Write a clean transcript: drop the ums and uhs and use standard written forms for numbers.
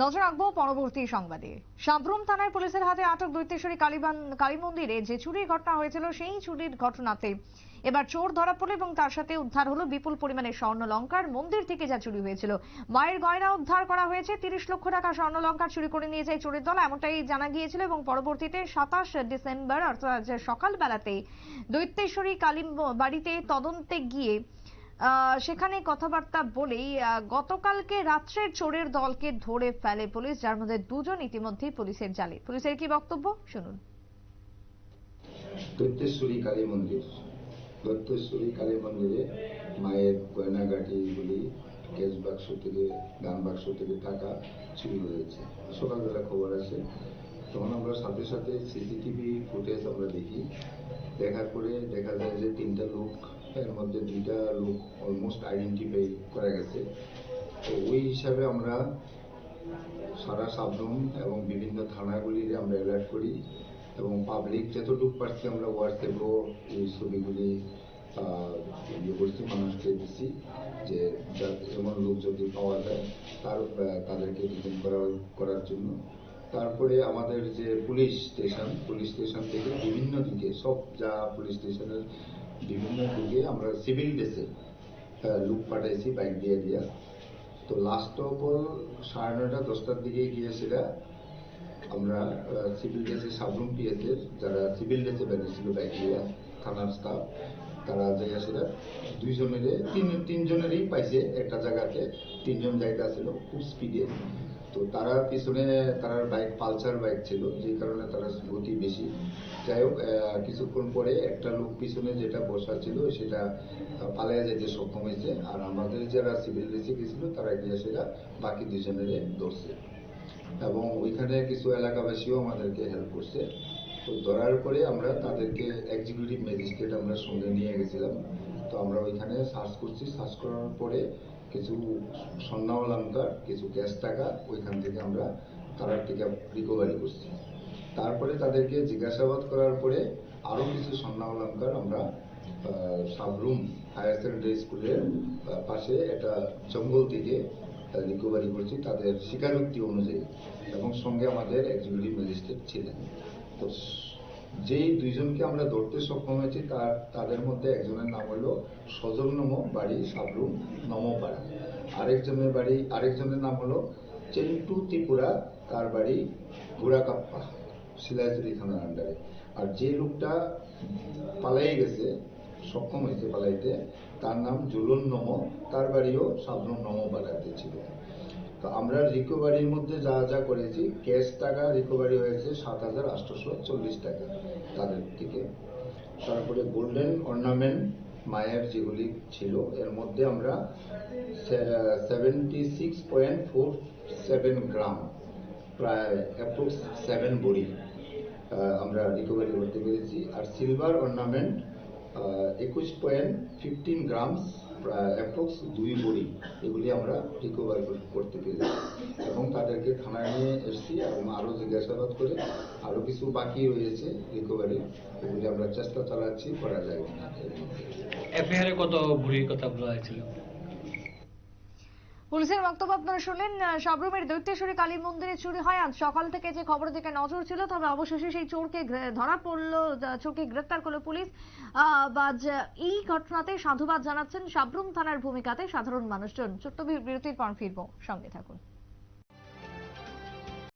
নজর রাখবো পরবর্তী সংবাদে। সাব্রুম থানায় পুলিশের হাতে আটক দৈত্যেশ্বরী কালী মন্দিরে যে চুরির ঘটনা হয়েছিল সেই চুরির ঘটনাতে এবার চোর ধরা পড়ল এবং তার সাথে উদ্ধার হলো বিপুল পরিমাণে স্বর্ণলঙ্কার। মন্দির থেকে যা চুরি হয়েছিল, মায়ের গয়না উদ্ধার করা হয়েছে। 30 লক্ষ টাকা স্বর্ণলঙ্কার চুরি করে নিয়ে যায় চোরের দল, এমনটাই জানা গিয়েছিল। এবং পরবর্তীতে 27 ডিসেম্বর অর্থাৎ সকালবেলাতেই দৈত্যেশ্বরী কালী বাড়িতে তদন্তে গিয়ে সেখানে কথাবার্তা বলেই গতকালকে রাত্রের চোরের দলকে ধরে ফেলে পুলিশ, যার মধ্যে দুজন ইতিমধ্যেই পুলিশের জালে। পুলিশের কি বক্তব্য শুনুন। দৈত্যেশ্বরী কালী মন্দির, দৈত্যেশ্বরী কালী মন্দিরে মায়ের গয়নাগাটিগুলি, ক্যাশ বাক্স থেকে, দান বাক্স থেকে টাকা চুরি হয়েছে। সকালবেলা খবর আসে, তখন আমরা সাথে সাথে সিসিটিভি ফুটেজ আমরা দেখি। দেখার পরে দেখা যায় যে 3টা লোক, এর মধ্যে 2টা লোক অলমোস্ট আইডেন্টিফাই করা গেছে। তো ওই হিসাবে আমরা সারা সাবরুম এবং বিভিন্ন থানাগুলিতে আমরা অ্যালার্ট করি এবং পাবলিক যতটুকু পারছি আমরা হোয়াটসঅ্যাপেও এই ছবিগুলি করছি, মানুষকে দিচ্ছি যে এমন লোক যদি পাওয়া যায় তাদেরকে ডিটেইন করার জন্য। তারপরে আমাদের যে পুলিশ স্টেশন থেকে বিভিন্ন দিকে, সব যা পুলিশ স্টেশনের বিভিন্ন দিকে আমরা সিভিল ড্রেসে লোক পাঠাইছি বাইক দিয়ে। তো লাস্ট অফ অল 9:30 10টার দিকে গিয়েছিল। আমরা সিভিল ড্রেসে সাবরুম পিএসের যারা সিভিল ড্রেসে বেরিয়েছিল বাইক দিয়ে, থানার স্টাফ, তারা যাইয়াছিল 3জনেরই পাইছে একটা জায়গাতে। 3জন যাইতে আসছিল খুব স্পিডে। তো তারা পিছনে তার বাইক পালসার বাইক ছিল, যে কারণে তারা গতি বেশি। যাই হোক, কিছুক্ষণ পরে একটা লোক পিছনে যেটা বসা ছিল সেটা পালিয়ে যেতে সক্ষম হয়েছে। আর আমাদের যারা সিভিল ড্রেসে গেছিল তারা গিয়ে সেটা বাকি 2জনের ধরছে এবং ওইখানে কিছু এলাকাবাসীও আমাদেরকে হেল্প করছে। তো ধরার পরে আমরা তাদেরকে এক্সিকিউটিভ ম্যাজিস্ট্রেট আমরা সঙ্গে নিয়ে গেছিলাম। তো আমরা ওইখানে সার্চ করছি। সার্চ করার পরে কিছু স্বর্ণালঙ্কার, কিছু ক্যাশ টাকা ওইখান থেকে আমরা তার থেকে রিকভারি করছি। তারপরে তাদেরকে জিজ্ঞাসাবাদ করার পরে আরো কিছু স্বর্ণালঙ্কার আমরা সাবরুম হায়ার সেকেন্ডারি স্কুলের পাশে একটা জঙ্গল থেকে রিকভারি করছি তাদের স্বীকারোক্তি অনুযায়ী, এবং সঙ্গে আমাদের এক্সিকিউটিভ ম্যাজিস্ট্রেট ছিলেন। তো যেই 2জনকে আমরা ধরতে সক্ষম হয়েছি তাদের মধ্যে একজনের নাম হলো সজল নম, বাড়ি সাবরুম নমপাড়া। আরেকজনের নাম হলো চেন্টু ত্রিপুরা, তার বাড়ি বুড়াকাপ্পা, শিলাইচুরি থানার আন্ডারে। আর যে লোকটা পালাই গেছে, সক্ষম হয়েছে পালাইতে, তার নাম জুলন নম, তার বাড়িও সাবরুম নমপাড়াতে ছিল। তো আমরা রিকভারির মধ্যে যা যা করেছি, ক্যাশ টাকা রিকভারি হয়েছে 7,840 টাকা তাদের থেকে। তারপরে গোল্ডেন অর্নামেন্ট মায়ের যেগুলি ছিল, এর মধ্যে আমরা 76.47 গ্রাম, প্রায় অ্যাপ্রক্স 7 বড়ি আমরা রিকভারি করতে পেরেছি। আর সিলভার অর্নামেন্ট 21.15 গ্রামস, অ্যাপ্রক্স 2 বড়ি, এগুলি আমরা রিকভার করতে পেরেছি এবং তাদেরকে থানায় নিয়ে এসেছি এবং আরো জিজ্ঞাসাবাদ করে আরো কিছু বাকি রয়েছে রিকভারি, এগুলি আমরা চেষ্টা চালাচ্ছি করা যায় কিনা। এফআইআর কত ভরির কথা বলা হয়েছিল? পুলিশের বক্তব্য আপনারা শুনলেন। সাবরুমের দৈত্যেশ্বরী কালী মন্দিরে চুরি হয় আজ সকাল থেকে, যে খবরের দিকে নজর ছিল, তবে অবশেষে সেই চোরকে ধরা পড়লো, চোরকে গ্রেফতার করলো পুলিশ। এই ঘটনাতে সাধুবাদ জানাচ্ছেন সাবরুম থানার ভূমিকাতে সাধারণ মানুষজন। ছোট্ট বিরতির পর ফিরবো, সঙ্গে থাকুন।